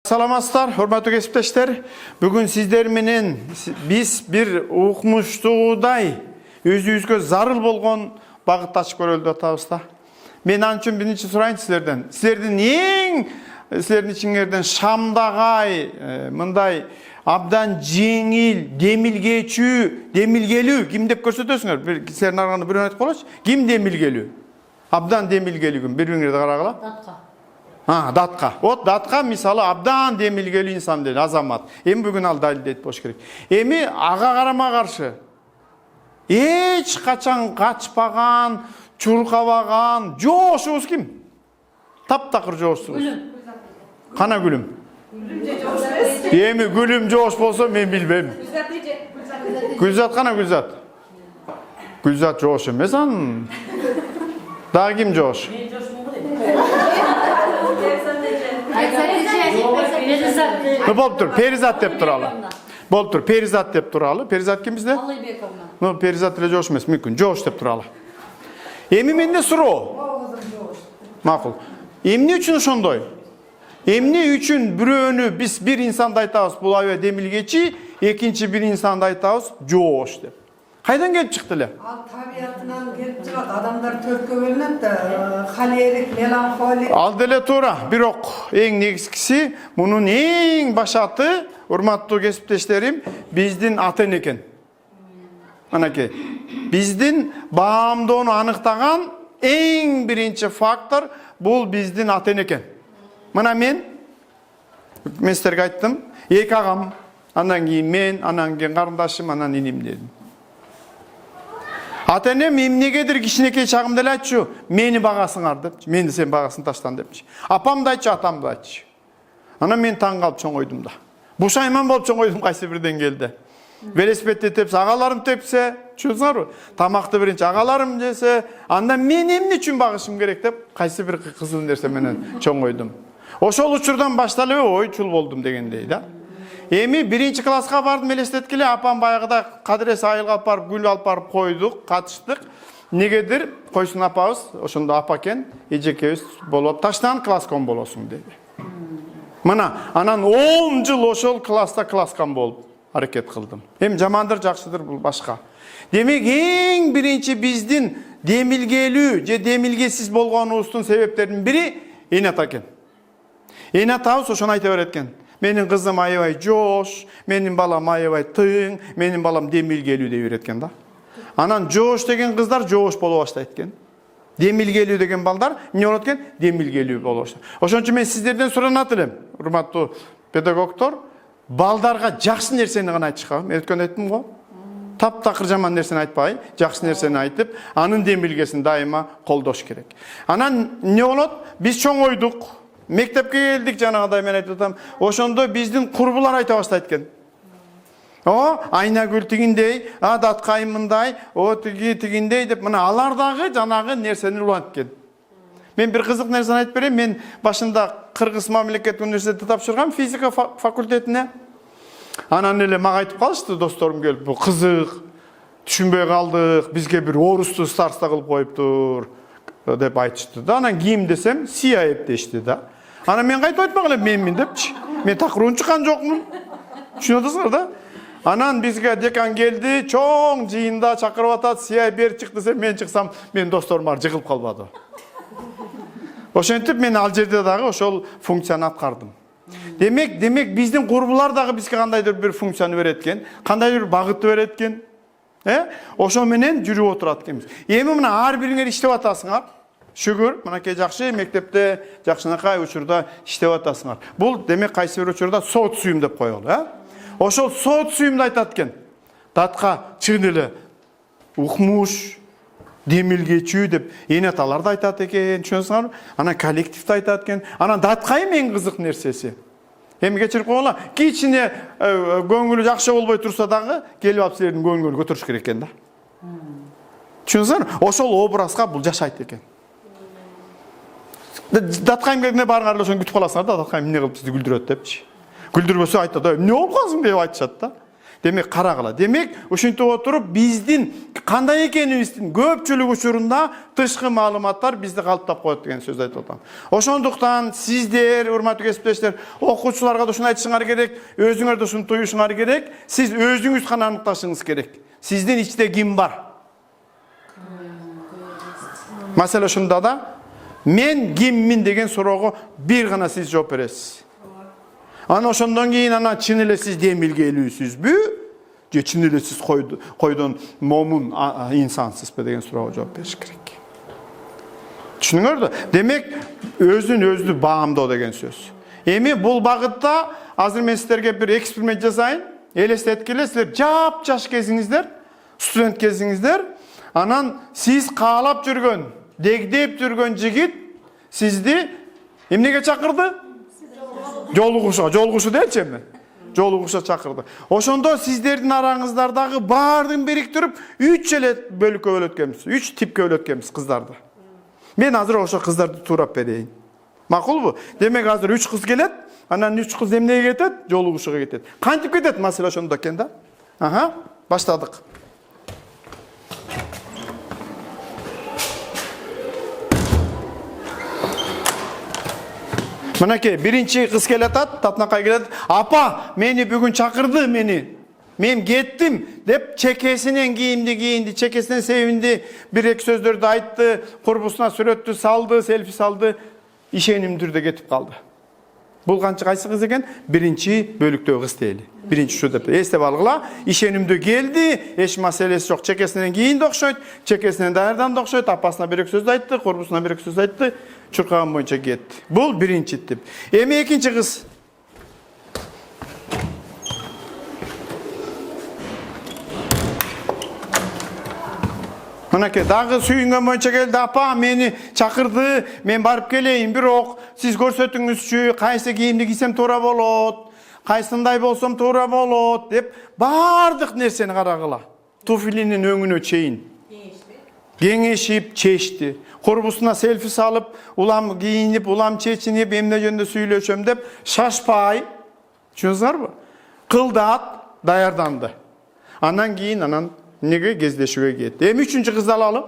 Саламатсыздар, урматтуу кесиптештер. Бүгүн сиздер менен биз бир укмуштуудай өзүбүзгө зарыл болгон багытты ачып көрөлү деп атабыз да. Мен ал үчүн биринчи сурайын силерден. Силердин ичиңерден шамдагай, мындай абдан жеңил, демилгелүү ким деп көрсөтөсүңөр? Бир силердин арганда бирөө айтып коелучу. Ким демилгелүү? Абдан демилгелүү ким? Бири-бириңерди карагыла. Датка. Вот датка мисалы абдан демилгелүү инсан дейт, азамат. Эми бүгүн ал далилдейт болуш керек. Эми ага карама каршы эч качан качпаган, чуркабаган жоошубуз ким? Таптакыр жоошсуз. Кана Гүлүм. Эми Гүлүм жоош болсо мен билбейм. Гүлзат кана Гүлзат. Гүлзат жоош эмес анын. Дагы ким жоош? Болуп тур, Перизат деп туралы. Болуп тур, Перизат деп туралы. Перизат ким бизде? Ну, Перизат эле жоош эмес, мүмкүн жоош деп туралы. Эми менде суроо. Макул. Эмне үчүн ошондой? Эмне үчүн бирөөнү биз бир инсанды айтабыз, бул аябай демилгечи, экинчи бир инсанды айтабыз, жоош деп. Кайдан келип чыкты эле? Ал табиятынан келип чыгат. Адамдар төрткө бөлүнөт да, холерик, меланхолик. Ал деле туура. Бирок эң негизгиси, мунун эң башаты, урматтуу кесиптештерим, биздин ата-эне экен. Анакей, биздин баамдоону аныктаган эң биринчи фактор бул биздин ата-эне экен. Мына мен силерге айттым, эки агам, андан кийин мен, андан кийин карындашым, анан иним дедим. Ата-энем эмнегедир кичинекей чагымда эле айтчу, мени багасыңар депчи, мени сен багасын таштан депчи. Апам да айтчу, атам да айтчу. Анан мен таң калып чоңойдум да. Бушайман болуп чоңойдум кайсы бир деңгээлде. Велосипедти тепсе, агаларым тепсе, түшүнүңөрбү? Тамакты биринчи агаларым жесе, андан мен эмне үчүн багышым керек деп кайсы бир кызыл нерсе менен чоңойдум. Ошол учурдан башталып ойчул болдум дегендей да. Эми биринчи класска бардым, элестеткиле, апам баягыда кадырес айылга алып барып, гүл алып барып койдук, катыштык. Негедир койсун апабыз, ошондо апа экен, эжекебиз болуп таштан класском болосуң деди. Мына, анан 10 жыл ошол класста класскан болуп аракет кылдым. Эми жамандыр, жакшыдыр бул башка. Демек, эң биринчи биздин демилгелүү же демилгесиз болгонубуздун себептеринин бири эне ата экен. Эне атабыз ошону айта берет экен. Менин кызым аябай жоош, менин балам аябай тың, менин балам демилгелүү деп берет экен да. Анан жоош деген кыздар жоош боло баштайт экен. Демилгелүү деген балдар эмне болот экен? Демилгелүү боло баштайт. Ошон үчүн мен сиздерден суранат элем, урматтуу педагогдор, балдарга жакшы нерсени гана айтышка. Мен өткөндө айттым го. Таптакыр жаман нерсени айтпай, жакшы нерсени айтып, анын демилгесин дайыма колдош керек. Анан эмне болот? Биз чоңойдук. Мектепке келдик, жанагыдай мен айтып атам. Ошондо биздин курбулар айта баштайт экен. Айнагүл тигиндей, Даткай мындай, тигиндей деп, мына алар дагы жанагы нерсени улант экен. Мен бир кызык нерсени айтып берем. Мен башында Кыргыз мамлекеттик университетте тапшыргам, физика факультетине. Анан эле мага айтып калышты досторум келип, бу кызык, түшүнбөй калдык, бизге бир орусту староста кылып коюптур деп айтышты да. Анан ким десем, Сияев дешти да. Анан мен кайтып айтпак элем, менмин депчи. Мен такыруун чыккан жокмун. Түшүнүп атасыңар да? Анан бизге декан келди, чоң жыйында чакырып атат, Сияев бери чык десе, мен чыксам, мен досторум бар жыгылып калбады. Ошентип мен ал жерде дагы ошол функцияны аткардым. Демек биздин курбулар дагы бизге кандайдыр бир функцияны берет экен, кандайдыр бир багытты берет экен. Ошо менен жүрүп отурат экенбиз. Эми мына ар бириңер иштеп атасыңар. Шүгүр, мынакей жакшы мектепте, жакшынакай учурда иштеп атасыңар. Бул демек кайсы бир учурда социум деп коелу, Ошол социумду айтат экен. Датка чын эле укмуш, демилгечүү деп эне аталар да айтат экен, түшүнөсүңөрбү? Анан коллективди айтат экен. Анан Даткай эң кызык нерсеси. Эми кечирип койгула, кичине көңүлү жакшы болбой турса дагы, келип алып силердин көңүлүңөрдү көтөрүш керек экен да. Түшүнөсүңөрбү? Ошол образга бул жашайт экен. Даткайым келгенде барыңар эле ошону күтүп каласыңар да, Даткайым эмне кылып бизди күлдүрөт депчи. Күлдүрбөсө айтат, эмне болуп калсың деп айтышат да. Demek karagıla. Demek uşintiп oturup bizdin kanday ekenibиздин көпчүлүк учурунда тышкы маалыматтар бизди калыптап коет деген сөз айтып атам. Ошондуктан сиздер, урматтуу кесиптештер, окуучуларга да ушуну айтышыңар керек, өзүңөр да ушуну туюшуңар керек. Сиз өзүңүз гана аныкташыңыз керек. Сиздин ичте ким бар? Маселе ушунда да мен киммин деген суроого бир гана сиз жооп бересиз. Ана ошондон кийин ана чын эле сиз демилгелүүсүзбү? Же чын эле сиз койдон момун инсансызбы деген суроого жооп бериш керек. Түшүнүңөрдү? Демек өзүн баамдоо деген сөз. Эми бул багытта азыр мен сиздерге бир эксперимент жасайын. Элестеткиле, силер жаш кезиңиздер, студент кезиңиздер, анан сиз каалап жүргөн, дегдеп жүргөн жигит сизди эмнеге чакырды? Жолугушуу дечи эми. Жолугушуу чакырды. Ошондо сиздердин араңыздардагы баардыгын бириктирип 3 эле бөлүккө бөлөткөнбүз. 3 типке бөлөткөнбүз кыздарды. Мен азыр ошо кыздарды туурап берейин. Макулбу? Демек азыр 3 кыз келет, анан 3 кыз эмнеге кетет? Жолугушууга кетет. Кантип кетет? Маселе ошондо экен да. Баштадык. Мынакей, биринчи кыз келатат, татынакай келет. Апа, мени бүгүн чакырды мени. Мен кеттим деп чекесинен кийинди, чекесинен себинди, бир эки сөздөрдү айтты, курбусуна сүрөттү салды, селфи салды, ишенимдүү түрдө кетип калды. Бул кайсы кыз экен? Биринчи бөлүктөгү кыз дейли. Биринчи şu деп эстеп алгыла, ишенимдүү келди, эч маселеси жок, чекесинен кийинди окшойт, чекесинен даярданды окшойт, апасына бир эки сөз айтты, курбусуна бир эки сөз айтты, чуркаган боюнча кетти. Бул биринчи тип. Эми экинчи кыз. Мынакей, дагы сүйүнгөн боюнча келди, апа, мени чакырды, мен барып келейин, бирок сиз көрсөтүңүзчү, кайсы кийимди кийсем туура болот, кайсындай болсом туура болот деп баардык нерсени карагыла. Туфлинин өңүнө чейин. Кеңешип, чечти. Курбусуна селфи салып, улам кийинип, улам чечинип, эмне жөнүндө сүйлөшөм деп шашпай, түшүнүңүздарбы? Кылдат, даярданды. Андан кийин неге кездешүүгө кетти. Эми үчүнчү кызды алалы.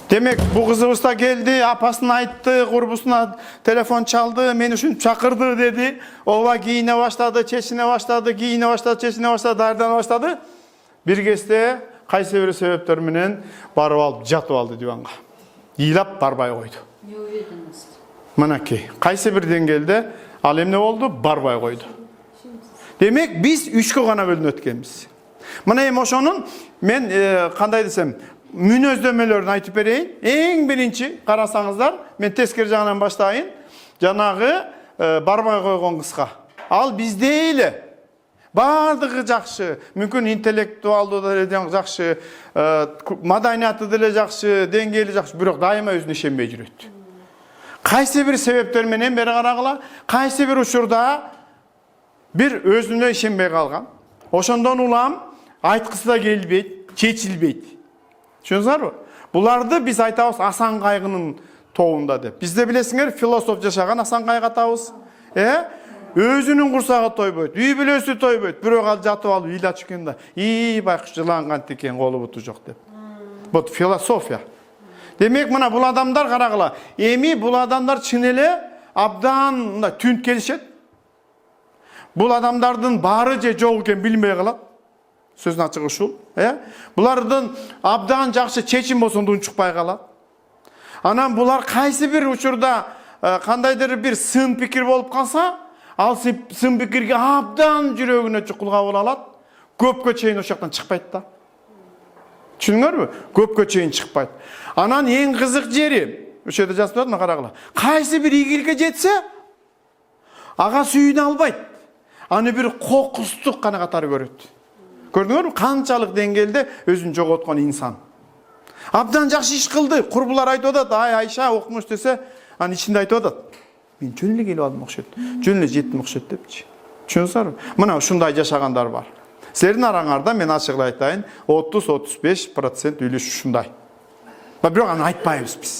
Демек, бу кызыбыз да келди, апасына айтты, курбусуна телефон чалды, мени ушинтип чакырды деди. Ооба кийине баштады, чечине баштады, чечине баштады, даярдана баштады. Бир кезде кайсы бир себептер менен барып алып жатып алды диванга. Ыйлап барбай койду. Мынакей, кайсы бир деңгээлде ал эмне болду? Барбай койду. Демек, биз 3кө гана бөлүнүп өткөнбүз. Мына эми ошонун мен кандай десем, мүнөздөмөлөрүн айтып берейин. Эң биринчи карасаңыздар, мен тескери жагынан баштайын. Жанагы барбай койгон кызга. Ал бизде эле баардыгы жакшы, мүмкүн интеллектуалдуу деле жакшы, маданияты деле жакшы, деңгээли жакшы, бирок дайыма өзүнө ишенбей жүрөт. Кайсы бир себептер менен бери карагыла, кайсы бир учурда бир өзүнө ишенбей калган. Ошондон улам айткысы да келбейт, чечилбейт. Түшүнүңүздарбы? Буларды биз айтабыз Асан Кайгынын тобунда деп. Бизде билесиңер, философ жашаган Асан Кайгы атабыз. Өзүнүн курсагы тойбойт, үй бүлөсү тойбойт, бирок ал жатып алып ыйлачып экен да, байкуш жыланган экен, колу буту жок деп. Бул философия. Демек, мына бул адамдар карагыла. Эми бул адамдар чын эле абдан түнт келишет. Бул адамдардын баары же жок экен билбей калат. Сөзүн ачыгы ушул, Булардын абдан жакшы чечим болсо унчукпай калат. Анан булар кайсы бир учурда кандайдыр бир сын пикир болуп калса, ал сын пикирге абдан жүрөгүнө чукул кабыл алат. Көпкө чейин ошол жактан чыкпайт да. Түшүнүңөрбү? Көпкө чейин чыкпайт. Анан эң кызык жери, ошол жерде жазып атат, карагыла. Кайсы бир ийгиликке жетсе, ага сүйүнө албайт. Аны бир кокустук гана катары көрөт. Көрдүңөрбү? Канчалык деңгээлде өзүн жоготкон инсан. Абдан жакшы иш кылды. Курбулар айтып атат, ай Айша окумуш десе, анын ичинде айтып атат. Мен жөн эле келип алдым окшойт. Жөн эле жеттим окшойт депчи. Түшүнүңүздарбы? Мына ушундай жашагандар бар. Силердин араңарда мен ачыгын айтайын, 30-35% үлүш ушундай. Бирок аны айтпайбыз биз.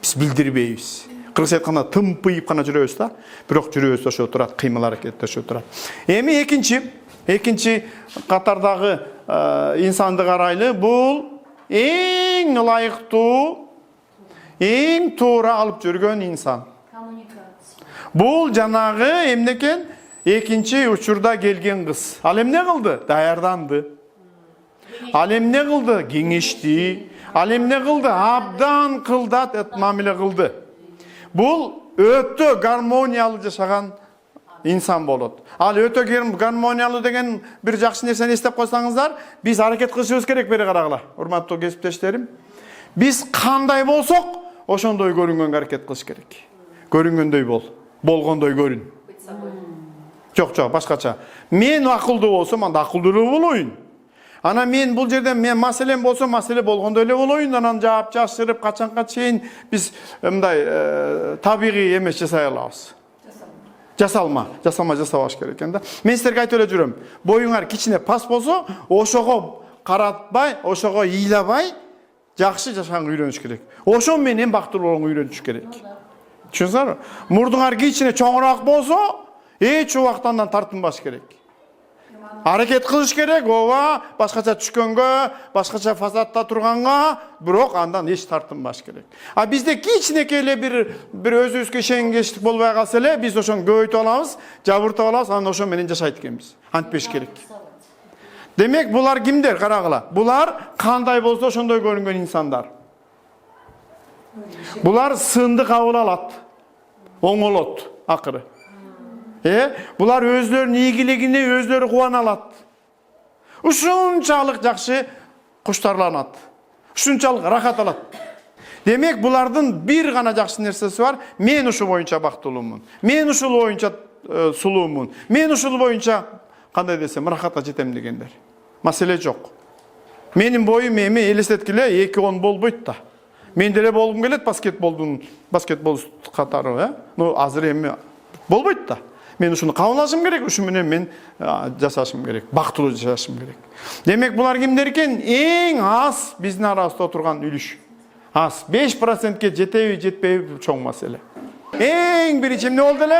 Biz bildirбейбиz. Кыргызча айтканда тымпыйып гана жүрөбүз да. Бирок жүрөбүз ошо турат, кыймыл аракет ошо турат. Эми экинчи катардагы инсанды карайлы, бул эң ылайыктуу, эң туура алып жүргөн инсан. Бул жанагы эмнекен? Экинчи учурда келген кыз. Ал эмне кылды? Даярданды. Ал эмне кылды? Кеңешти. Ал эмне кылды? Абдан кылдат мамиле кылды. Бул өтө гармониялуу жашаган инсан болот. Ал өтө гармониялуу деген бир жакшы нерсени эстеп койсоңуздар, биз аракет кылышыбыз керек, бери карагыла. Урматтуу кесиптештерим. Биз кандай болсок, ошондой көрүнгөнгө аракет кылыш керек. Көрүнгөндөй бол, болгондой көрүн. Жок, башкача. Мен акылдуу болсом, анда акылдуу болоюн. Ана мен бул жерде мен маселем болсо, маселе болгондой эле болоюн. Анан жаап жашырып, качанга чейин биз мындай табигый эмес жасай алабыз. Жасабаш керек экен да. Мен силерге айтып эле жүрөм. Боюңар кичине пас болсо, ошого каратпай, ошого ыйлабай, жакшы жашаганга үйрөнүш керек. Ошон менен бактылуу болууга үйрөнүш керек. Түшүнүңүзбү? Мурдуңар кичине чоңураак болсо, эч убакта андан тартынбаш керек. Аракет кылыш керек, ооба, башкача түшкөнгө, башкача фасадта турганга, бирок андан эч тартынбаш керек. А бизде кичинекей эле бир өзүбүзгө ишенгечтик болбой калса эле, биз ошону көбөйтүп алабыз, жабыртып алабыз, анан ошо менен жашайт экенбиз. Антпеш керек. Демек, булар кимдер? Карагыла. Булар кандай болсо ошондой көрүнгөн инсандар. Булар сынды кабыл алат, оңолот акыры. Булар өзлөрүнүн ийгилигине өзлөрү кубана алат. Ушунчалык жакшы куштарланат. Ушунчалык рахат алат. Демек, булардын бир гана жакшы нерсеси бар. Мен ушул боюнча бактылуумун. Мен ушул боюнча сулуумун. Мен ушул боюнча кандай десем, рахатка жетем дегендер. Маселе жок. Менин боюм эми элестеткиле 2-10 болбойт да. Мен деле болгум келет баскетбол катары, азыр эми болбойт да. Мен ушуну кабыл алышым керек, ушу менен мен жашашым керек, бактылуу жашашым керек. Демек, булар кимдер экен? Эң аз биздин арабызда отурган үлүш. Аз 5%ке жетеби, жетпейби чоң маселе. Эң биринчи эмне болду эле?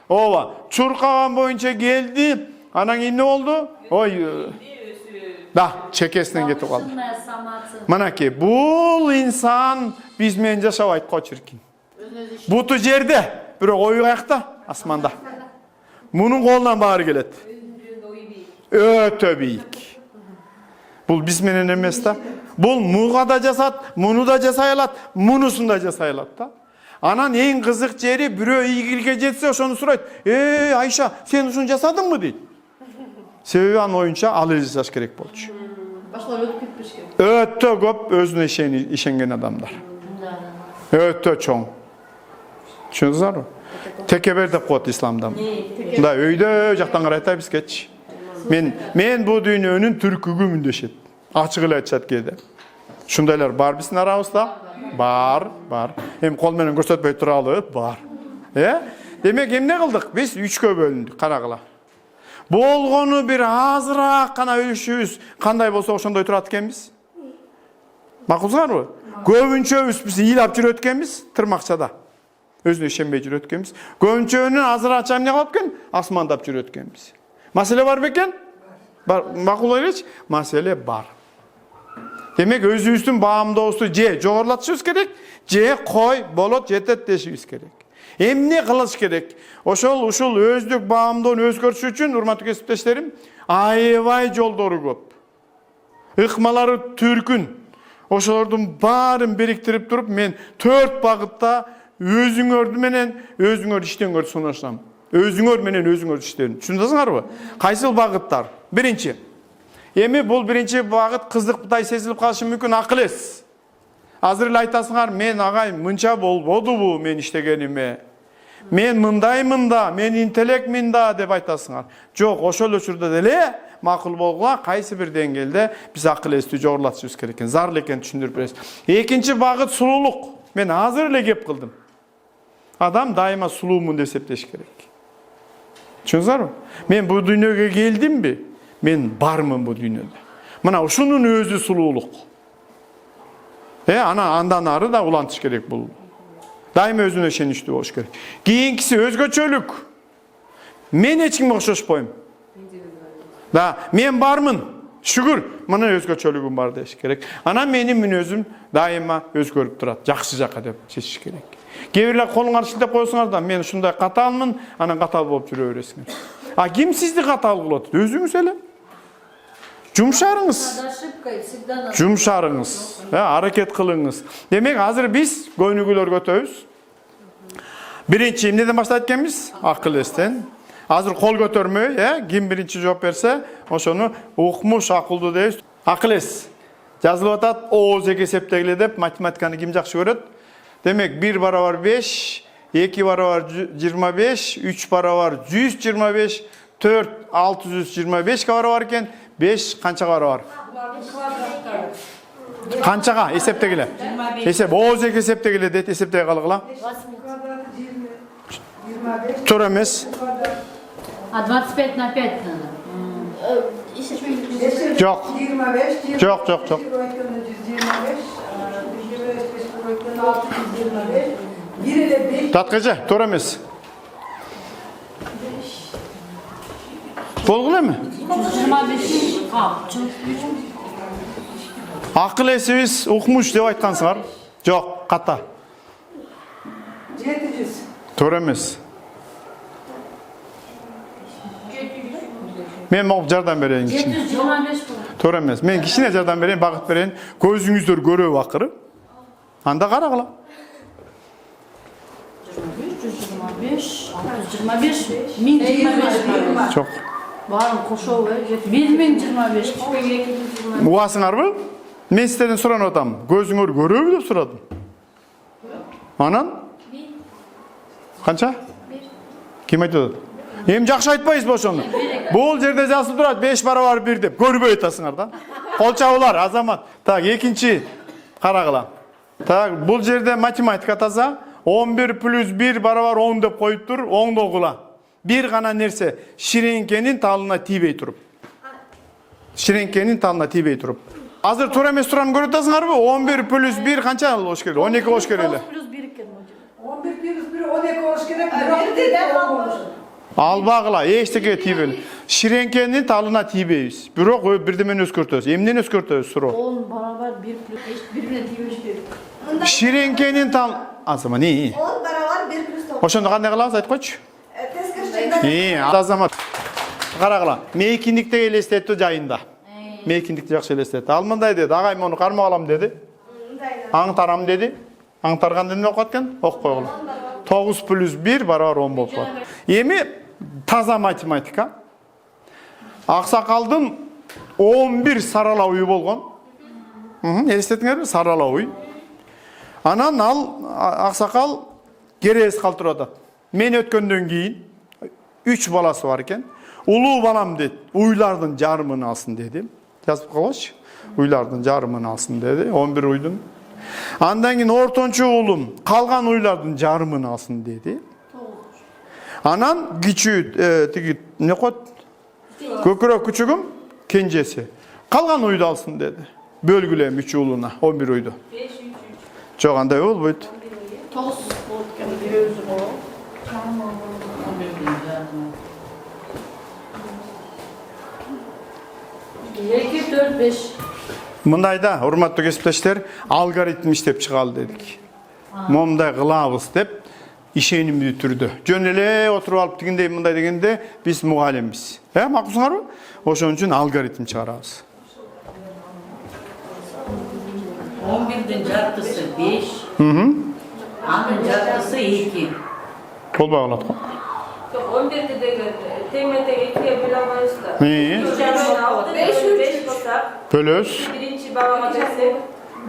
Ооба, чуркаган боюнча келди, анан эмне болду? Ой, да, чекесинен кетип калды. Манаки, бул инсан биз менен жашабайт го чиркин. Буту жерде, бирок ою каякта? Асманда. Мунун колунан баары келет. Өтө бийик. Бул биз менен эмес да. Бул муга да жасат, муну да жасай алат, мунусун да жасай алат да. Анан эң кызык жери, бирөө ийгиликке жетсе, ошону сурайт. Айша, сен ушуну жасадыңбы дейт. Себеби анын оюнча ал эле жасаш керек болчу. Башкалар өтүп кетпеш керек. Өтө көп өзүнө ишенген адамдар. Өтө чоң. Түшүнүңүзбү? Текебер деп коет исламда. Да, өйдө жактан карайт бизгечи. Мен бу дүйнөнүн түркүгүмүн дешет. Ачык эле айтышат кээде. Ушундайлар бар биздин арабызда? Бар. Эми кол менен көрсөтпөй туралы, бар. Демек, эмне кылдык? Биз 3кө бөлүндүк, карагыла. Болгону бир азыраак гана үлүшүбүз кандай болсо ошондой турат экенбиз. Макулсуңарбы? Көбүнчөбүз биз ыйлап жүрөт экенбиз тырмакчада. Өзүнө ишенбей жүрөт экенбиз. Көбүнчөнүн азыраача эмне кылып экен? Асмандап жүрөт экенбиз. Маселе бар бекен? Бар. Макул элечи? Маселе бар. Демек, өзүбүздүн баамдообузду же жогорулатышыбыз керек, же кой болот жетет дешибиз керек. Эмне кылыш керек? Ушул өздүк баамдоону өзгөртүш үчүн, урматтуу кесиптештерим, аябай жолдору көп. Ыкмалары түркүн. Ошолордун баарын бириктирип туруп, мен 4 багытта өзүңөр менен өзүңөр иштеңөрдү сунашам. Өзүңөр менен өзүңөр иштеңөр. Түшүндүңүзбү? Кайсыл багыттар? Биринчи. Эми бул биринчи багыт кызыктay сезилип калышы мүмкүн, акыл эс. Азыр эле айтасыңар, мен агай мынча болбодубу мен иштегениме. Мен мында, мен интеллект мында деп айтасыңар. Жок, ошол учурда деле макул болгула кайсы бир деңгээлде биз акыл эсти жогорулатышыбыз керек экен. Зарыл экен түшүндүрүп бересиз. Экинчи багыт сулуулук. Мен азыр эле кеп кылдым. Адам дайыма сулуумун деп эсептеш керек. Түшүнүңүзбү? Мен бу дүйнөгө келдимби? Мен бармын бу дүйнөдө. Мына ушунун өзү сулуулук. Ana andan ары da ulantış gerek bu. Daim özüne işenişli boş gerek. Kийинкisi özgöçölük. Men hiç kimge okşoşpойм. Da men barmın. Şükür, mana özgöçölügüm бар деш керек. Ana menin мүнөзүм дайыма өзгөрүп турат. Жакшы жака деп чечиш керек. Кээ бирлер колуңар шилтеп коесуңар да мен ушундай каталмын, анан катал болуп жүрө бересиңер. А ким сизди катал кылат? Өзүңүз эле. Жумшарыңыз. Жумшарыңыз. Аракет кылыңыз. Демек азыр биз көйнүгүлөр көтөбүз. Биринчи эмнеден баштайт экенбиз? Акыл эстен. Азыр кол көтөрмөй, ким биринчи жооп берсе, ошону укмуш акылдуу дейбиз. Акыл эс. Жазылып атат, ооз эки эсептегиле деп математиканы ким жакшы көрөт? Демек 1 барабар 5, 2 барабар 25, 3 барабар 125, 4 625 барабар экен, 5 канчага барабар? Канчага эсептегиле? Эсеп, ооз эки эсептегиле дейт, эсептеге калгыла. 25. Туура эмес. А 25 на 5 надо. Жок. 25. Жок. 125. 1 ile 5. Таткача, туура эмес. Болгула эми? 125 кап. Акыл эсибиз укмуш деп айткансыңар. Жок, ката. 700. Туура эмес. Мен могуп жардам берейин кичине. 725 bu. Туура эмес. Мен кичине жардам берейин, багыт берейин. Көзүңүздөр көрөбү акыры? Анда карагыла. 125, 625, 1025. Жок. Барын кошоо 1025. Угасыңарбы? Мен сиздерден суранып атам. Көзүңөр көрөбү деп сурадым. Анан? Канча? Ким айтып атат? Эми жакшы айтпайсызбы ошону? Бул жерде жазылып турат 5 барабар 1 деп. Көрбөй атасыңар да. Кол чабуулар, Азамат. Так, экинчи карагыла. Так, бул жерде математика таза. 11 плюс 1 барабар 10 деп коюп тур, оңдогула. Бир гана нерсе ширеңкенин талына тийбей туруп. Ширеңкенин талына тийбей туруп. Азыр туура эмес туранын көрүп атасыңарбы? 11 плюс 1 канча болуш керек? 12 болуш керек эле. 11 плюс 1 12 olmuş gerek. 1 olmuş. Албагыла, эчтеке тийбей. Ширеңкенин талына тийбейбиз. Бирок бирдемени өзгөртөбүз. Эмнени өзгөртөбүз суроо? 10 beraber 1 plus birbirine tiymiş bir. Ширеңкенин тал... Азамат, 10 beraber 1 plus 9. Ошондо кандай кылабыз айтып койчу? Tez kırışıklar. Азамат. Карагыла, мейкиндикте элестетти жайында. Мейкиндикти жакшы элестетти. Ал мындай деди, агайым муну кармап алам деди. Аңтарам деди. Аңтарганда эмне окуп аткан? Окуп койгула. 9 плюс 1 барабар 10 болуп калат. Эми таза математика. Аксакалдын 11 сарала уyu болгон. Элестетиңерби? Сарала уй. Анан ал аксакал керес калтырып атат. Мен өткөндөн кийин 3 баласы бар экен. Улуу балам дейт, уйлардын жарымын алсын деди. Жазып коелучу. Уйлардын жарымын алсын деди. 11 уйдун. Андан кийин ортончу уулум калган уйлардын жарымын алсын деди. Анан кичүү тиги эмне коет? Көкүрөк күчүгүм кенжеси. Калган уйду алсын деди. Бөлгүлөм 3 уулуна 11 уйду. Жок, андай болбойт. 9 oldu kendi bir özü o. 2, 4, 5. Мындайда, урматтуу кесиптештер, алгоритм иштеп чыгалы дедик. Момундай кылабыз деп ишенимдүү түрдө. Жөн эле отуруп алып дегендей мындай дегенде биз мугалимбиз. Макулсуңарбы? Ошон үчүн алгоритм чыгарабыз. 11'din jartısı 5. Anın jartısı 2. Kol bağlat. 11'de de TMT 2'ye bulamayız da. İyi. 5 olsak. Bölöz. Birinci babama desek.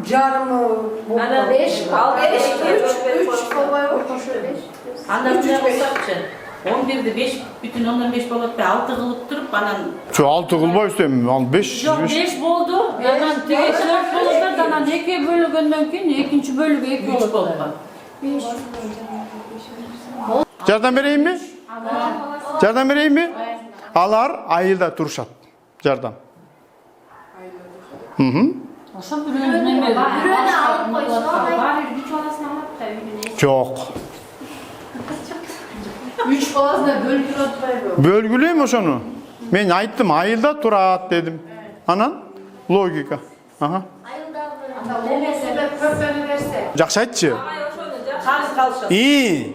Canımı. Ana 5, 6, 5, 3 Babaya koşuyor 5. Andan ne olsakçı? 11'de 5, bütün ondan 5 balık ve 6 kılıp durup bana... Şu 6 kılma üstem, al 5. Yok 5 oldu. Yanan 4 bölükler danan 2 bölügünden keyin ikinci bölüge 2 3 oldu. balık. Jardan bereyim mi? Jardan bereyim mi? Alar ayılda turuşat. Jardan. Ошо бирөөнүн эме. Бирөөнү алып койсо, Баары 3 баласын алып та үйүнө. Жок. 3 баласына бөлгүлөп атпайбы? Бөлгүлөйм ошону. Мен айттым, айылда турат дедим. Анан логика. Ага. көпөнү берсе. Жакшы айтчы. Қарыз қалышы.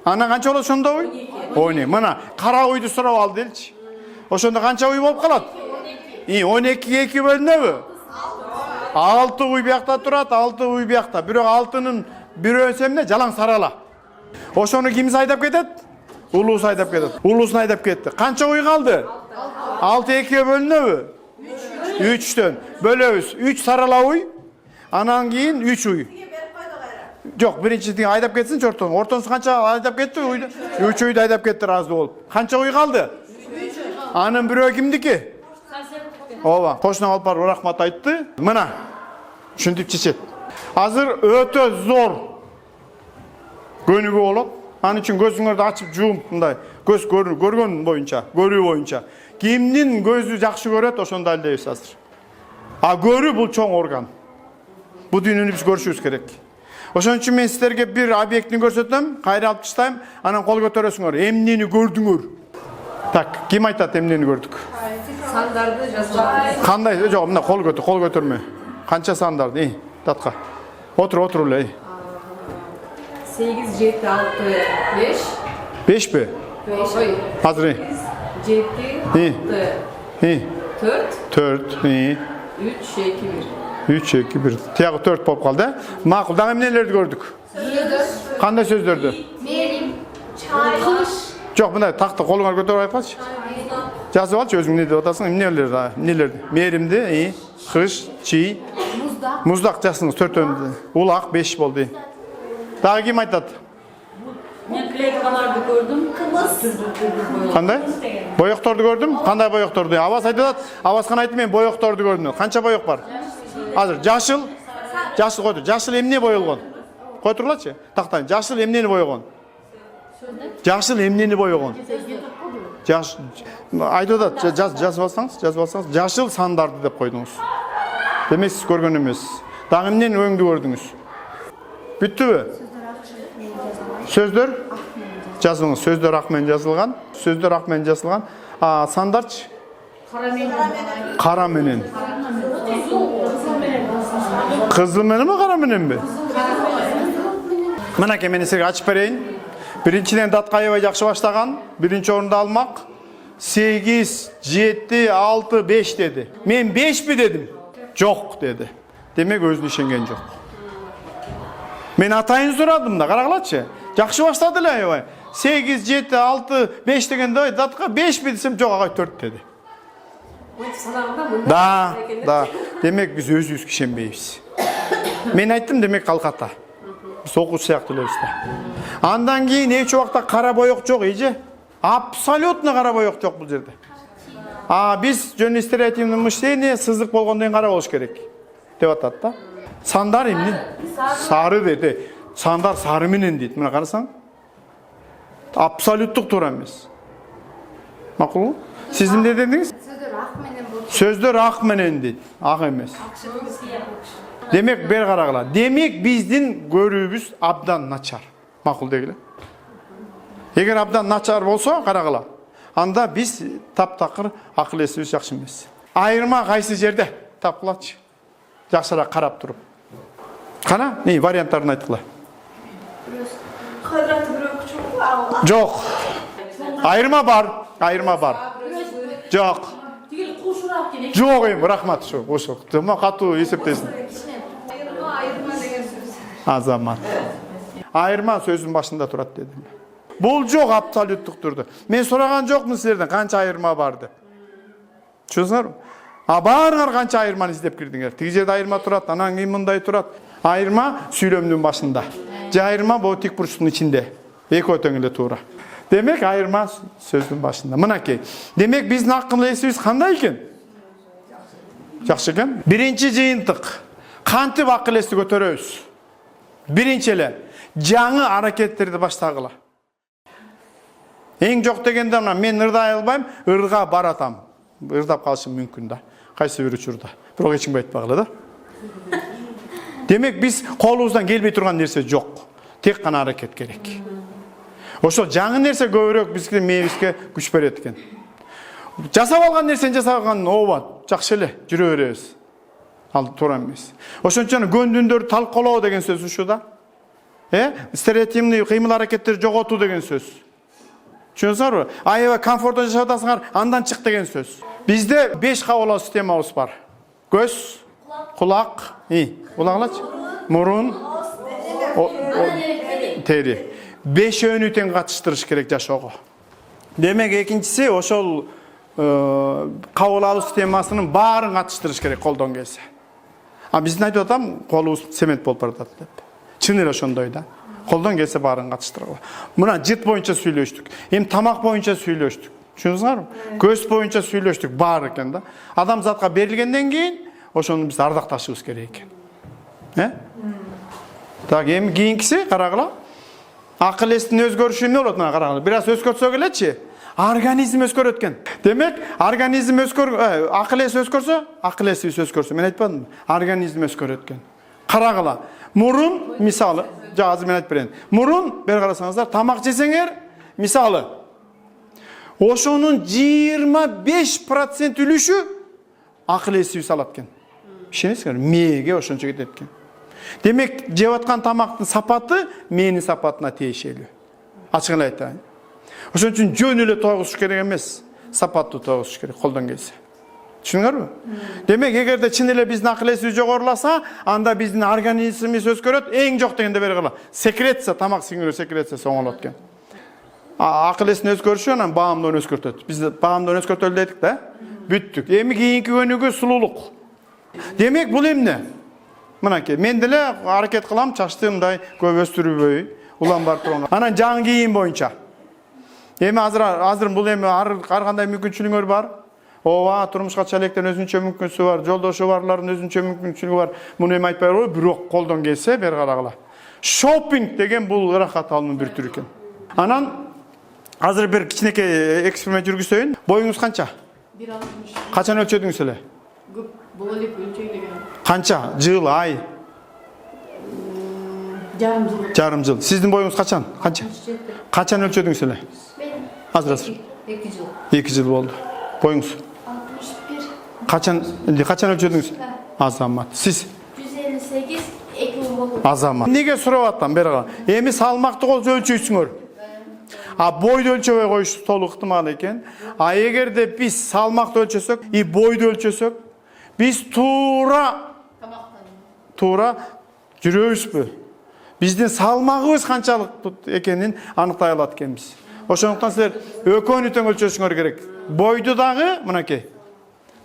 Ана канча болот ошондо уй? 12. Мына кара уйду сурап ал делчи. Ошондо канча уй болуп калат? 12-ге 2 бөлүнөбү? 6 уй биякта турат, 6 уй биякта. Бирок 6-нын бирөөсү эмне? Жалаң сарала. Ошону ким айдап кетет? Улуус айдап кетет. Улуусун айдап кетти. Канча уй калды? 6 2-ге бөлүнөбү? 3-төн бөлөбүз. 3 сарала уй. Анан кийин 3 уй. Жок, биринчи айдап кетсин чортон. Ортонсу канча айдап кетти уйду? 3 уйду айдап кетти разы болуп. Канча уй калды? Анын бирөө кимдики? Ооба, кошуна алып барып рахмат айтты. Мына ушинтип чечет. Азыр өтө зор көнүгүү болот. Анын үчүн көзүңөрдү ачып жуум мындай. Көз көргөн боюнча, көрүү боюнча. Кимдин көзү жакшы көрөт, ошону далилдейбиз азыр. А көрүү бул чоң орган. Бул дүйнөнү биз көрүшүбүз керек. Ошон үчүн мен сиздерге бир объектини көрсөтөм, кайра алып таштайм, анан кол көтөрөсүңөр. Эмнени көрдүңөр? Так, ким айтат эмнени көрдүк? Сандарды жазган. Кандай? Жок, мына кол көтөрмө. Канча сандарды? Татка. Отур эле. 8, 7, 6, 5. 5пи? 5. Ой. Азыр. 7, 6, 4, 4, 3, 2, 1. 3, 2, 1. Тияғы 4 болып қалды. Мақұл, даңа эмнелерди көрдүк? Кандай сөздөрдү? Мерим, чай, кылыш. Жок, мындай такты колуңар көтөрүп айтканчы. Жазып алчы, өзүң эмне деп атасың? Эмнелерди? Меримди, кыш, чий, муздак жазсыңыз 4-төн. Улак 5 болду. Дагы ким айтат? Мен клейкаларды көрдүм. Кандай? Боекторду көрдүм. Кандай боекторду? Абас айтат. Абаскан айтты, мен боекторду көрдүм. Канча боек бар? Азыр жашыл койду. Жашыл эмне боелгон? Кой турлачы. Тактайын. Жашыл эмнени боегон? Жашыл эмнени боегон? Айтып атат. Жазып алсаңыз, жашыл сандарды деп койдуңуз. Демек сиз көргөн эмес. Дагы эмнени өңдү көрдүңүз? Бүттүбү? Сөздөр жазылыңыз. Сөздөр ак менен жазылган. Сандарчы? Кара менен. Кызыл мененби, кара мененби? Мынакей мен сизге ачып берейин. Биринчиден датка аябай жакшы баштаган. Биринчи орунду алмак. 8, 7, 6, 5 деди. Мен 5пи дедим. Жок деди. Демек өзүнө ишенген жок. Мен атайын сурадым да, карагылачы. Жакшы баштады эле аябай. 8, 7, 6, 5 дегенде датка 5пи десем, жок агай 4 деди. Да. Демек биз өзүбүзгө ишенбейбиз. Мен айттым, демек калката. Биз окуучу сыяктуу элебиз да. Андан кийин эч убакта кара боек жок, ийже. Абсолютно кара боек жок бул жерде. Биз жөн стереотипный мышление, сызык болгондон кийин кара болуш керек деп атат да. Сандар эмне? Сары деди. Сандар сары менен дейт. Мына карасаң. Абсолюттук туура эмес. Макулбу? Сиз эмне дедиңиз? Сөздөр ак менен дейт. Ак эмес. Демек бер карагыла. Демек биздин көрүүбүз абдан начар. Макул дегиле. Эгер абдан начар болсо, карагыла. Анда биз таптакыр акыл эсибиз жакшы эмес. Айырма кайсы жерде? Тапкылачы. Жакшыраак карап туруп. Кана? Варианттарын айткыла. Kvadraты бирөө күчү. Жок. Айырма бар. Жок. Тигил кушураак керек. Жок эми, рахмат ушу. Ошо. Тома катуу эсептейсиң. Айырма деген сөз. Азамат. Айырма сөзүн башында турат дедим. Бул жок абсолюттук түрдө. Мен сураган жокмун силерден канча айырма бар деп. Түшүнүңөрбү? Баарыңар канча айырманы издеп кирдиңер. Тиги жерде айырма турат, анан кийин мындай турат. Айырма сүйлөмдүн башында. Же айырма бул тик бурчтун ичинде. Экөө тең эле туура. Демек айырма сөздүн башында. Мынакей. Демек биздин акыл эсибиз кандай экен? Жакшы экен. Биринчи жыйынтык. Кантип акыл эсти көтөрөбүз? Биринчи эле жаңы аракеттерди баштагыла. Эң жок дегенде мен ырдай албайм, ырга баратам. Ырдап калышым мүмкүн да. Кайсы бир учурда. Бирок эч кимге айтпагыла да. Demek biz kolumuzdan gelbey turgan nerse жоқ. Tek kana hareket gerek. Ошо жаңы нерсе көбүрөөк бизге мээбизге күч берет экен. Жасап алган нерсени жасаган обат, жакшы эле, жүрө беребиз. Ал туура эмес. Ошончо көндүндөрдү талкалоо деген сөз ушу да. Стереотипный кыймыл аракеттер жоготуу деген сөз. Түшүнүңүзбү? Аябай комфорттуу жашап атасыңар, андан чык деген сөз. Бизде 5 кабылоо системабыз бар. Көз, кулак, кулагылачы, мурун, тери. 5-өөнү тең катыштырыш керек жашоого. Демек экинчиси ошол кабыл алуу системасынын баарын катыштырыш керек колдон келсе. Биздин айтып атам, колубуз цемент болуп баратат деп. Чын эле ошондой да. Колдон келсе баарын катыштыргыла. Мына жыт боюнча сүйлөштүк. Эми тамак боюнча сүйлөштүк. Түшүнүңүзбү? Көз боюнча сүйлөштүк, бар экен да. Адамзатка берилгенден кийин ошону биз ардакташыбыз керек экен. Так, эми кийинкиси карагыла. Акыл эстин өзгөрүшү эмне болот мына карагыла. Бир аз өзгөртсө элечи, организм өзгөрөт экен. Демек, организм акыл эс өзгөрсө, акыл эсибиз өзгөрсө. Мен айтпадымбы? Организм өзгөрөт экен. Карагыла. Мурун, мисалы, азыр мен айтып берейин. Мурун, бер карасаңыздар, тамак жесеңер, мисалы, ошонун 25% үлүшү акыл эсибиз алат экен. Ишенесиңерби? Мээге ошончо кетет экен. Демек, жеп аткан тамактын сапаты мээнин сапатына тиешелүү. Ачык эле айтайын. Ошон үчүн жөн эле тойгузуш керек эмес, сапаттуу тойгузуш керек колдон келсе. Түшүнүңөрбү? Демек, эгерде чын эле биздин акыл эсибиз жогоруласа, анда биздин организмибиз өзгөрөт, эң жок дегенде бери кала. Секреция, тамак сиңирүү секрециясы оңолот экен. Акыл эстин өзгөрүшү анан баамдын өзгөртөт. Биз баамдын өзгөртөлү дедик да? Бүттүк. Эми кийинки өнүгүү сулуулук. Демек, бул эмне? Мынакей, мен деле аракет кылам, чачты мындай көп өстүрбөй, улам барып турган. Анан жаңы кийим боюнча. Эми азыр бул эми ар кандай мүмкүнчүлүгүңөр бар? Ооба, турмушка чыга электен өзүнчө мүмкүнчүлүгү бар, жолдошу барлардын өзүнчө мүмкүнчүлүгү бар. Муну эми айтпай койгой, бирок колдон келсе, бер карагыла. Шопинг деген бул ырахат алуунун бир түрү экен. Анан азыр бир кичинекей эксперимент жүргүзөйүн. Боюңуз канча? 1.60. Качан өлчөдүңүз эле? Көп бул эле өлчөй деген. Канча? Жыл, ай? Жарым жыл. Сиздин боюңуз качан? Канча? Качан өлчөдүңүз эле? Азыр. 2 жыл. 2 жыл болду. Боюңуз? 61. Качан өлчөдүңүз? Азамат. Сиз? 158. 2000 болду. Азамат. Неге сурап аттам бери кара. Эми салмакты колсо өлчөйсүңөр. Бойду өлчөбөй коюш толук ыктымал экен. Эгерде биз салмакты өлчөсөк, бойду өлчөсөк, биз туура жүрөбүзбү? Биздин салмагыбыз канчалык экенин аныктай алат экенбиз. Ошондуктан силер экөөнү тең өлчөшүңөр керек. Бойду дагы, мынакей,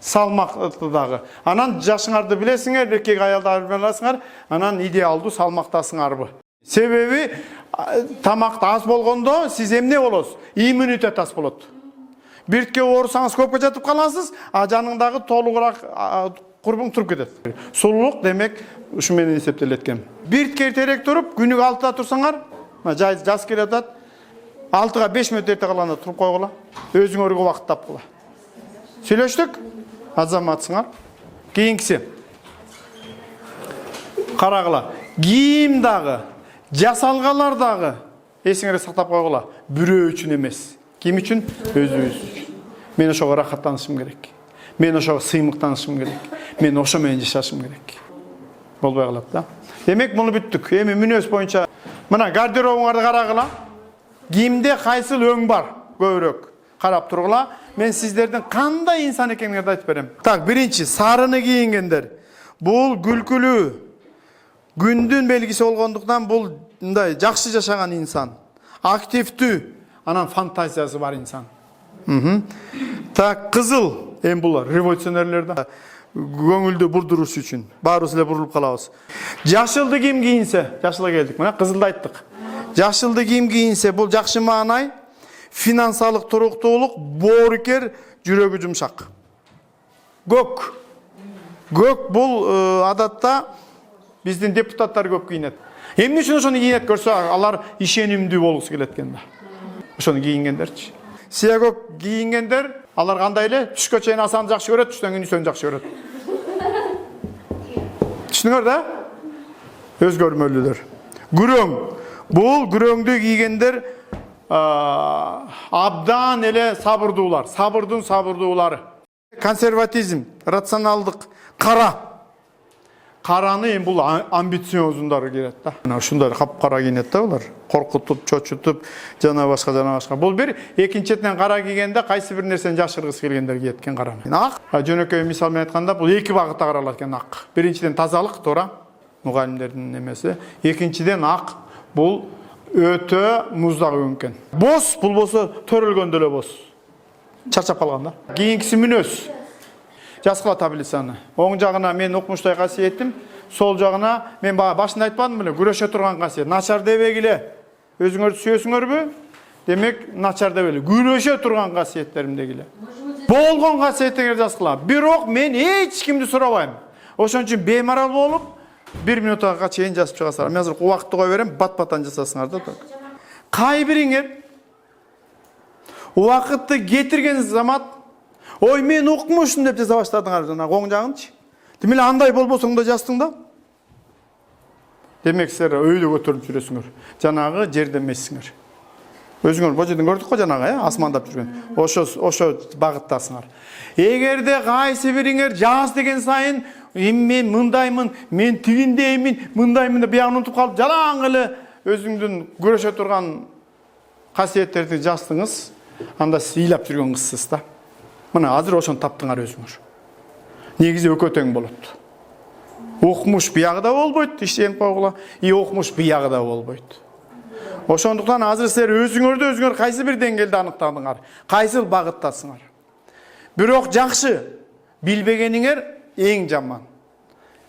салмакты дагы. Анан жашыңарды билесиңер, эркек аялдарды билесиңер, анан идеалдуу салмактасыңарбы. Себеби тамак аз болгондо сиз эмне болосуз? Иммунитет аз болот. Биртке оорусаңыз көпкө жатып каласыз, жаныңдагы толугураак курбуң туруп кетет. Сулуулук демек ушу менен эсептелет экен. Биртке эртерээк туруп, күнүгө 6-да турсаңар, жаз келе атат, 6-га 5 мүнөт эрте калганда туруп койгула. Өзүңөргө убакыт тапкыла. Сүйлөштүк? Азаматсыңар. Кийинкиси. Карагыла. Кийим дагы, жасалгалар дагы эсиңерде сактап койгула. Бирөө үчүн эмес. Ким үчүн? Өзүбүз үчүн. Мен ошого рахаттанышым керек. Мен ошого сыймыктанышым керек. Мен ошо менен жашашым керек. Болбой калат да. Демек муну бүттүк. Эми мүнөз боюнча мына гардеробуңарды карагыла. Кимде кайсыл өң бар? Көбүрөөк карап тургула. Мен сиздердин кандай инсан экениңерди айтып берем. Так, биринчи сарыны кийингендер. Бул күлкүлүү, күндүн белгиси болгондуктан бул мындай жакшы жашаган инсан. Активдүү, анан фантазиясы бар инсан. Так, кызыл, эми булар революционерлер да. Көңүлдү бурдуруш үчүн. Баарыбыз эле бурулуп калабыз. Жашылды ким кийинсе, жашылга келдик. Мына кызылды айттык. Жашылды ким кийинсе, бул жакшы маанай, финансалык туруктуулук, боорукер, жүрөгү жумшак. Көк. Көк бул адатта биздин депутаттар көп кийинет. Эмне үчүн ошону кийинет көрсө, алар ишенимдүү болгусу келет экен да. Ошону кийингендерчи. Сия көк кийингендер, алар кандай эле түшкө чейин асаны жакшы көрөт, түштөн кийин үсөнү жакшы көрөт. Түшүнүңөр да? Өзгөрмөлүдөр. Күрөң. Бул күрөңдү кийгендер абдан эле сабырдуулар. Сабырдын сабырдуулары. Консерватизм, рационалдык, кара. Караны эми бул амбициозундар кирет да. Мына ушундай капкара кийинет да булар. Коркутуп, чочутуп, жана башка. Бул бир, экинчиден кара кийгенде кайсы бир нерсени жашыргысы келгендер кийет экен караны. Ак, жөнөкөй мисал менен айтканда бул эки багытта каралат экен ак. Биринчиден тазалык, туура, мугалимдердин немеси. Экинчиден ак бул өтө муздак өңкөн. Бос, бул болсо төрөлгөндө эле бос. Чарчап калган да. Кийинкиси мүнөз. Жаскыла таблицаны. Оң жагына мен укмуштай касиетим, сол жагына мен башында айтпадым беле, күрөшө турган касиет. Начар дебегиле. Өзүңөрдү сүйөсүңөрбү? Демек, начар дебеле. Күрөшө турган касиеттеримдегиле. Болгон касиеттерге жазкыла. Бирок мен эч кимди сурабайм. Ошон үчүн беймарал болуп, 1 минутка чейин жазып чыгасыздар. Мен азыр убакытты кое берем, бат-баттан жасасыңар да. Кай бириңер убакытты кетирген замат, ой мен укмушмун деп жаза баштадыңар жана оң жагынчы. Демек андай болбосоң да жаздың да. Демек силер өйдө көтөрүп жүрөсүңөр. Жанагы жерде эмессиңер. Өзүңөр бо жерден көрдүк го жанагы, асмандап жүргөн. Ошо багыттасыңар. Эгерде кайсы бириңер жаз деген сайын мен мындаймын, мен тигиндеймин, мындаймын деп биягын унутуп калып, жалаң эле өзүңдүн күрөшө турган касиеттерди жаздыңыз, анда сыйлап жүргөн кызсыз да. Мына азыр ошону таптыңар өзүңөр. Негизи экөө тең болот. Укмуш биягы да болбойт, иштенип койгула, укмуш биягы да болбойт. Ошондуктан азыр силер өзүңөр кайсы бир деңгээлде аныктадыңар, кайсы багыттасыңар. Бирок жакшы, билбегениңер эң жаман.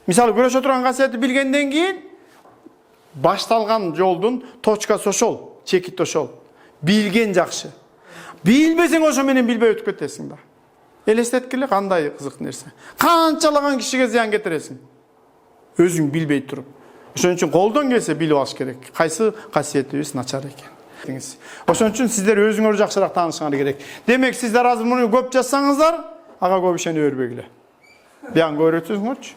Мисалы күрөшө турган касиетти билгенден кийин башталган жолдун точкасы ошол, чекит ошол. Билген жакшы. Билбесең ошо менен билбей өтүп кетесиң да. Элестеткиле кандай кызык нерсе. Канчалаган кишиге зыян кетиресиң. Өзүң билбей туруп. Ошон үчүн колдон келсе билип алыш керек. Кайсы касиетибиз начар экен. Ошон үчүн сиздер өзүңөр жакшыраак таанышыңар керек. Демек сиздер азыр муну көп жазсаңыздар, ага көп ишене бербегиле. Диагон көрөтсүңөрчү.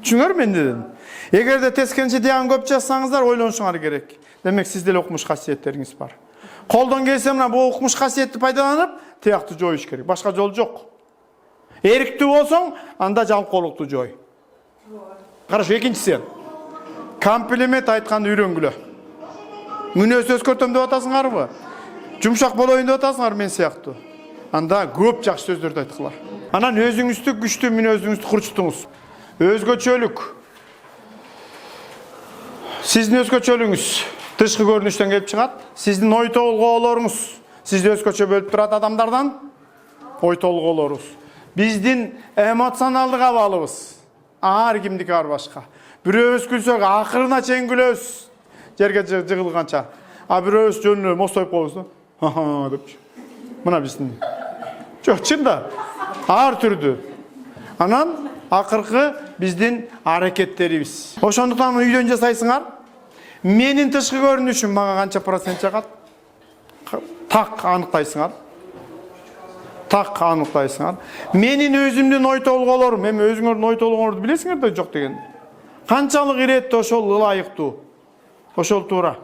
Түшүңөр мен дедим. Эгерде тескенче диагон көп жазсаңыздар, ойлонушуңар керек. Демек сизде укмуш касиеттериңиз бар. Колдон келсе мына бу укмуш касиетти пайдаланып, тиякты жоюш керек. Башка жол жок. Эриктүү болсоң, анда жалкоолукту жой. Караш, экинчиси. Комплимент айтканды үйрөнгүлө. Мүнөз өзгөртөм деп атасыңарбы? Жумшак болоюн деп атасыңар мен сыяктуу. Анда көп жакшы сөздөрдү айткыла. Анан өзүңүздү күчтүү мүнөзүңүздү курчутуңуз. Өзгөчөлүк. Сиздин өзгөчөлүгүңүз тышкы көрүнүштөн келип чыгат. Сиздин ой толгоолоруңуз сизди өзгөчө бөлүп турат адамдардан. Ой толгоолоруңуз. Биздин эмоционалдык абалыбыз ар кимдики ар башка. Бирөөбүз күлсөк акырына чейин күлөбүз. Жерге жыгылганча. А бирөөбүз жөнүнө мостоюп коебуз. Ха деп. Мына биздин. Жок, чында. Ар түрдүү. Анан акыркы биздин аракеттерибиз. Ошондуктан үйдөн жасайсыңар. Менин тышкы көрүнүшүм мага канча процент жагат? Так аныктайсыңар. Так аныктайсыңар. Менин өзүмдүн ой толгоолорум, эми өзүңөрдүн ой толгооңорду билесиңер да жок деген. Канчалык иретти ошол ылайыктуу. Ошол туура.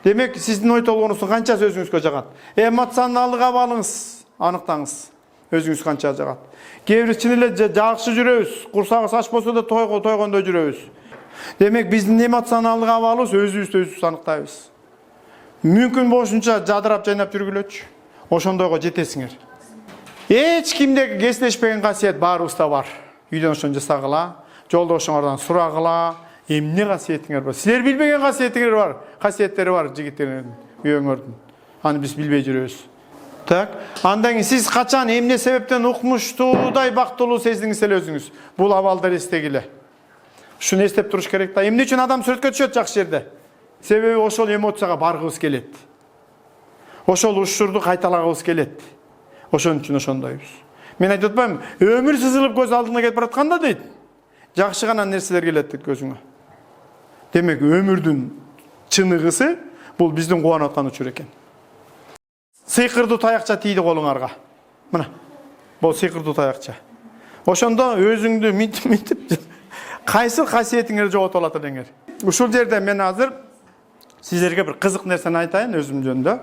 Демек сиздин ой толгооңуздун канчасы өзүңүзгө жагат? Эмоционалдык абалыңыз аныктаңыз. Өзүңүз канча жагат? Кээ бир чын эле жакшы жүрөбүз. Курсагыбыз аш болсо да тойгондой жүрөбүз. Демек биздин эмоционалдык абалыбыз өзүбүздү аныктайбыз. Мүмкүн болушунча жадырап жайнап жүргүлөчү. Ошондойго жетесиңер. Эч кимде кесилешпеген касиет баарыбызда бар. Үйдөн ошону жасагыла, жолдошуңардан сурагыла, эмне касиетиңер бар? Силер билбеген касиетиңер бар, касиеттери бар жигиттердин, үйөңөрдүн. Аны биз билбей жүрөбүз. Так, андан кийин сиз качан эмне себептен укмуштуудай бактылуу сездиңиз эле өзүңүз. Бул абалды эстегиле. Шуну эстеп туруш керек да. Эмне үчүн адам сүрөткө түшөт жакшы жерде? Себеби ошол эмоцияга баргыбыз келет. Ошол учурду кайталагыбыз келет. Ошон үчүн ошондойбуз. Мен айтып атпаймынбы, өмүр сызылып көз алдына келип баратканда дейт. Жакшы гана нерселер келет дейт көзүңө. Демек өмүрдүн чыныгысы бул биздин кубанып аткан учур экен. Сыйкырдуу таякча тийди колуңарга. Мына. Бул сыйкырдуу таякча. Ошондо өзүңдү мынтип Кайсы касиетиңер жоготуп алат элеңер? Ушул жерде мен азыр сиздерге бир кызык нерсени айтайын өзүм жөнүндө.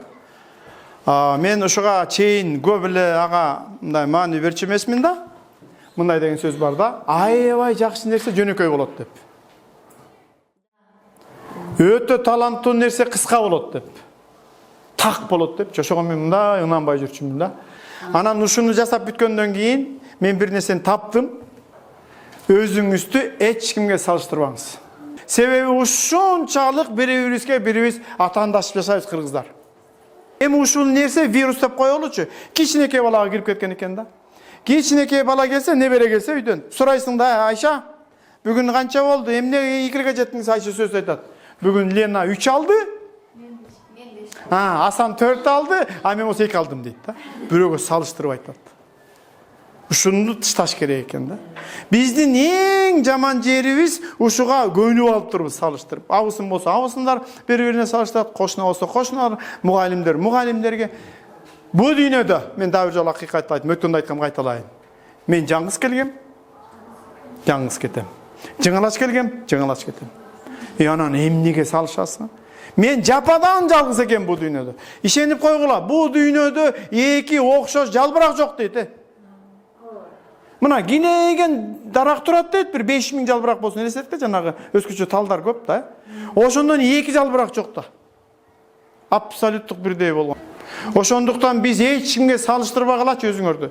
Мен ушуга чейин көп эле ага мындай маани берчү эмесмин да. Мындай деген сөз бар да, аябай жакшы нерсе жөнөкөй болот деп. Өтө таланттуу нерсе кыска болот деп. Так болот деп. Ошого мен мындай ынанбай жүрчүмүн да. Анан ушуну жасап бүткөндөн кийин мен бир нерсени таптым. Өзүңүздү эч кимге салыштырбаңыз. Себеби ушунчалык бири-бирибиз атаандашып жашайбыз кыргыздар. Эми ушул нерсе вирус деп коелучу. Кичинекей балага кирип кеткен экен да. Кичинекей бала келсе, небере келсе үйдөн. Сурайсың да, Айша, бүгүн канча болду? Эмне 2-ге жеттиңиз? Айша сөз айтат. Бүгүн Лена 3 алды. Асан 4 алды, мен болсо 2 алдым дейт да. Бирөөгө салыштырып айтат. Ушуну тышташ керек экен да. Биздин эң жаман жерибиз ушуга көнүп алып турбуз салыштырып. Абысын болсо абысындар бири-бирине салыштырат, кошуна болсо кошуналар, мугалимдерге. Бу дүйнөдө мен дагы бир жолу акыйкатты айтам, өткөндө айткам кайталайын. Мен жаңгыз келгем, жаңгыз кетем. Жыңалаш келгем, жыңалаш кетем. Анан эмнеге салышасың? Мен жападан жалгыз экен бу дүйнөдө. Ишенип койгула, бу дүйнөдө эки окшош жалбырак жок дейт. Мына кинеген дарак турат дейт, бир 5000 жалбырак болсун элестетке, жанагы өзгөчө талдар көп да. Ошондон эки жалбырак жок да. Абсолюттук бирдей болгон. Ошондуктан биз эч кимге салыштырбагылачы өзүңөрдү.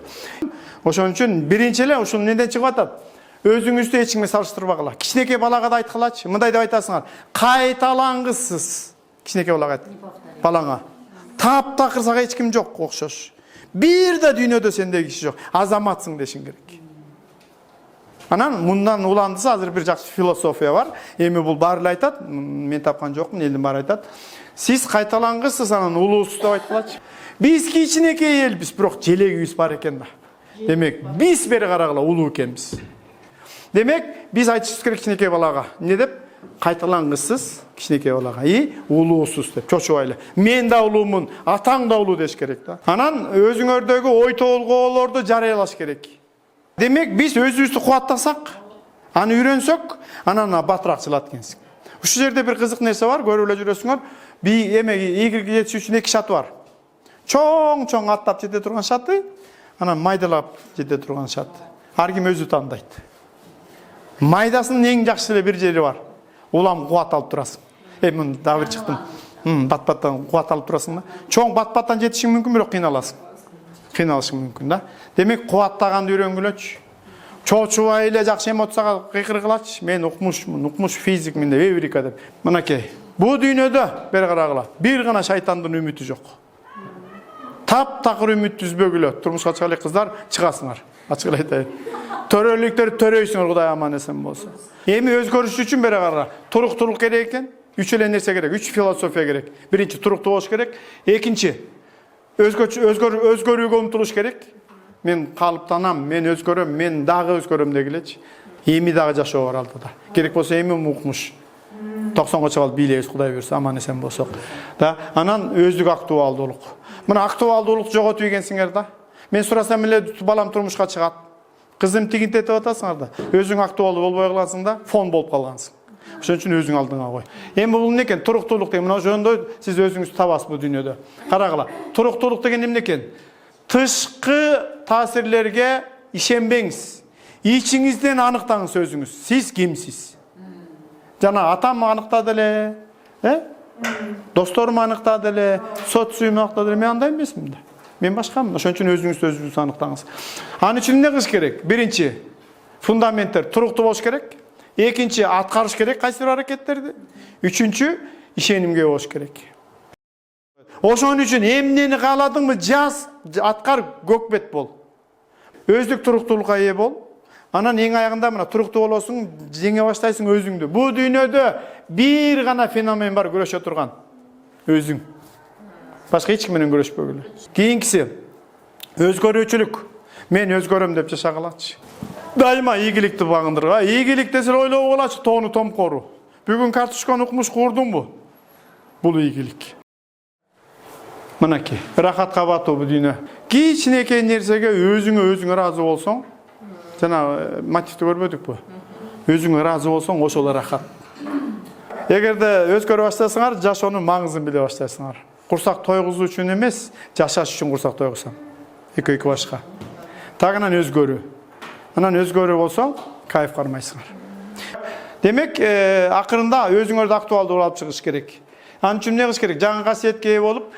Ошон үчүн биринчи эле ушул неден чыгып атат? Өзүңүздү эч кимге салыштырбагыла. Кичинекей балага да айткылачы, мындай деп айтасыңар. Кайталаңгысыз. Кичинекей балага айт. Балаңа. Таптакыр сага эч ким жок окшош. Бир да дүйнөдө сендей киши жок. Азаматсың дешиң керек. Анан мындан уландыса азыр бир жакшы философия бар. Эми бул баары эле айтат, мен тапкан жокмун, элдин баары айтат. Сиз кайталаңгысыз, анан улуусуз деп айткылачы. Биз кичинекей элбиз, бирок желегибиз бар экен да. Демек, биз бери карагыла улуу экенбиз. Демек, биз айтышыбыз керек кичинекей балага. Не деп? Кайталаңгысыз кичинекей балага. Улуусуз деп. Чочубайлы. Мен да улуумун, атаң да улуу деш керек да. Анан өзүңөрдөгү ой толгоолорду жарыялаш керек. Демек, биз өзүбүздү кубаттасак, аны үйрөнсөк, анан батыраак чылат экенсиң. Ушул жерде бир кызык нерсе бар, көрүп эле жүрөсүңөр. Ийгиликке жетиш үчүн 2 шаты бар. Чоң аттап жете турган шаты, анан майдалап жете турган шаты. Ар ким өзү тандайт. Майдасынын эң жакшы эле бир жери бар. Улам кубат алып турасың. Мын дагы бир чыктым. Бат-баттан кубат алып турасың да. Чоң бат-баттан жетишиң мүмкүн, бирок кыйналасың. Кыйналышың мүмкүн да. Демек, кубаттаганды үйрөнгүлөчү. Чочубай эле жакшы эмоцияга кыйкыргылачы. Мен укмуш физик, менде эврика деп. Мынакей. Бу дүйнөдө бери карагыла. Бир гана шайтандын үмүтү жок. Таптакыр үмүт үзбөгүлө. Турмушка чыга эле кыздар, чыгасыңар. Ачык эле айтайын. Төрөлүктөр төрөйсүңөр, Кудай аман эсен болсо. Эми өзгөрүш үчүн бери карага. Туруктуулук керек экен. 3 эле нерсе керек, 3 философия керек. Биринчи туруктуу болуш керек. Экинчи өзгөрүүгө умтулуш керек. Мен калыптанам, мен өзгөрөм, мен дагы өзгөрөм дегилечи. Эми дагы жашоо бар алдыда. Керек болсо эми укмуш. 90-га чыгып бийлейбиз, Кудай буйрса, аман эсен болсок. Да, анан өздүк актуалдуулук. Мына актуалдуулук жоготуп ийгенсиңер да. Мен сурасам эле балам турмушка чыгат. Кызым тигинте деп атасыңар да. Өзүң актуалдуу болбой каласың да, фон болуп калгансың. Ошон үчүн өзүң алдыңа кой. Эми бул эмне экен? Туруктуулук деген мына жөндөй сиз өзүңүздү табасыз бу дүйнөдө. Карагыла. Туруктуулук деген эмне экен? Тышкы таасирлерге ишенбеңиз. Ичиңизден аныктаңыз өзүңүз. Сиз кимсиз? Жана атам аныктады эле, досторум аныктады эле, социум аныктады эле. Мен андай эмесмин да. Мен башкамын. Ошон үчүн өзүңүздү аныктаңыз. Аны үчүн эмне кылыш керек? Биринчи, фундаменттер туруктуу болуш керек. Экинчи, аткарыш керек кайсы бир аракеттерди. Үчүнчү, ишенимге болуш керек. Ошон үчүн эмнени кааладыңбы жаз, аткар, көкбет бол. Өздүк туруктуулукка ээ бол. Анан эң аягында мына туруктуу болосуң, жеңе баштайсың өзүңдү. Бу дүйнөдө бир гана феномен бар күрөшө турган. Өзүң. Башка эч ким менен күрөшпөгүлө. Кийинкиси өзгөрүүчүлүк. Мен өзгөрөм деп жашагылачы. Дайыма ийгиликти багындырга. Ийгилик десе ойлоо болачы, тоону томкору. Бүгүн картошканы укмуш курдумбу? Бул ийгилик. Мынакей, рахатка батуу бу дүйнө. Кичинекей нерсеге өзүң ыраазы болсоң, жана мотивди көрбөдүкпү? Өзүңө ыраазы болсоң ошол рахат. Эгерде өзгөрө баштасаңар, жашоонун маңызын биле баштайсыңар. Курсак тойгузуу үчүн эмес, жашаш үчүн курсак тойгузсам. Эки башка. Тагынан өзгөрүү. Анан өзгөрүү болсоң, кайф кармайсыңар. Демек, акырында өзүңөрдү актуалдуу алып чыгыш керек. Анын үчүн эмне кылыш керек? Жаңы касиетке ээ болуп,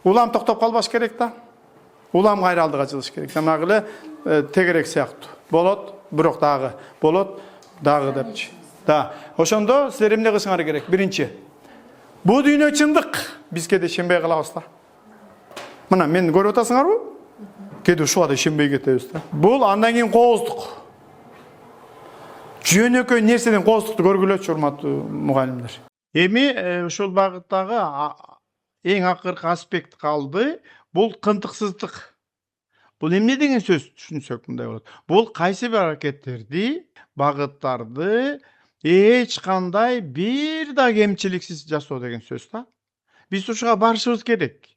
улам токтоп калбаш керек да. Улам кайра алдыга жылыш керек. Жанагы эле тегерек сыяктуу. Болот, бирок дагы, болот, дагы депчи. Да. Ошондо силер эмне кылышыңар керек? Биринчи. Бул дүйнө чындык. Биз кээде ишенбей калабыз да. Мына мени көрүп атасыңарбы? Кээде ушуга да ишенбей кетебиз да. Бул андан кийин кооздук. Жөнөкөй нерседен кооздукту көргүлөчү, урматтуу мугалимдер. Эми ушул багыттагы эң акыркы аспект калды. Бул кынтыксыздык. Бул эмне деген сөз түшүнсөк мындай болот. Бул кайсы бир аракеттерди, багыттарды эч кандай бир да кемчиликсиз жасоо деген сөз да. Биз ушуга барышыбыз керек.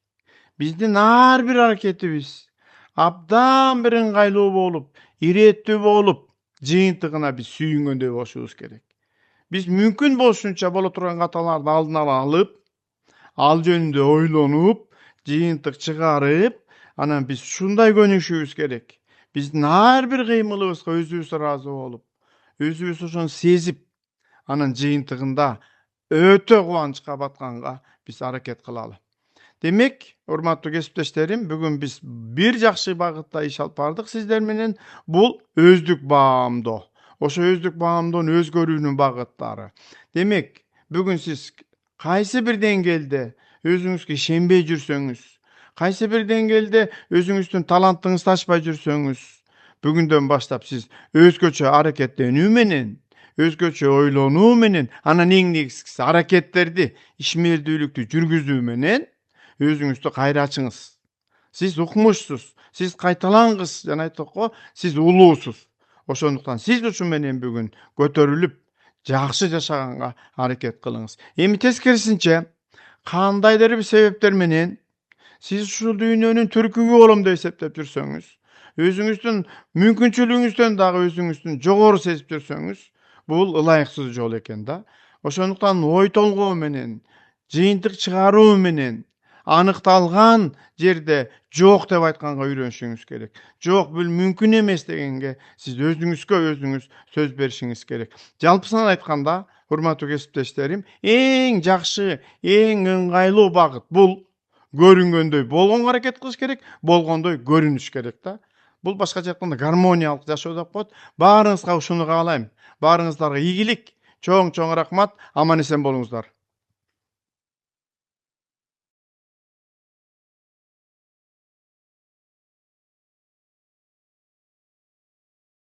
Биздин ар бир аракетибиз абдан бир ыңгайлуу болуп, иреттүү болуп, жыйынтыгына биз сүйүнгөндөй болушубуз керек. Биз мүмкүн болушунча боло турган каталарды алдын ала алып, ал жөнүндө ойлонуп, жыйынтык чыгарып, анан биз ушундай көнүшүбүз керек. Биздин ар бир кыймылыбызга өзүбүз ыраазы болуп, өзүбүз ошону сезип, анан жыйынтыгында өтө кубанычка батканга биз аракет кылалы. Демек, урматтуу кесиптештерим, бүгүн биз бир жакшы багытта иш алып бардык сиздер менен. Бул өздүк баамдоо. Ошо өздүк баамдоонун өзгөрүүнүн багыттары. Демек, бүгүн сиз кайсы бир деңгээлде өзүңүзгө ишенбей жүрсөңүз, кайсы бир деңгээлде өзүңүздүн талантыңызды ачпай жүрсөңүз, бүгүндөн баштап сиз өзгөчө аракеттенүү менен, өзгөчө ойлонуу менен, анан эң негизгиси аракеттерди ишмердүүлүктү жүргүзүү менен өзүңүздү кайра ачыңыз. Сиз укмушсуз, сиз кайталангыс, жана айттык го, сиз улуусуз. Ошондуктан сиз ушун менен бүгүн көтөрүлүп, жакшы жашаганга аракет кылыңыз. Эми тескерисинче, кандайдыр бир себептер менен сиз ушул дүйнөнүн түркүгү болом деп эсептеп жүрсөңүз, өзүңүздүн мүмкүнчүлүгүңүздөн дагы өзүңүздүн жогору сезип жүрсөңүз, бул ылайыксыз жол экен да. Ошондуктан ой толгоо менен, жыйынтык чыгаруу менен, аныкталган жерде жок деп айтканга үйрөнүшүңүз керек. Жок, бул мүмкүн эмес дегенге сиз өзүңүзгө өзүңүз сөз беришиңиз керек. Жалпысынан айтканда, урматтуу кесиптештерим, эң жакшы, эң ыңгайлуу багыт бул көрүнгөндөй болгонго аракет кылыш керек, болгондой көрүнүш керек да. Бул башкача айтканда гармониялык жашоо деп коет. Баарыңызга ушуну каалайм. Баарыңыздарга ийгилик, чоң рахмат, аман эсен болуңуздар.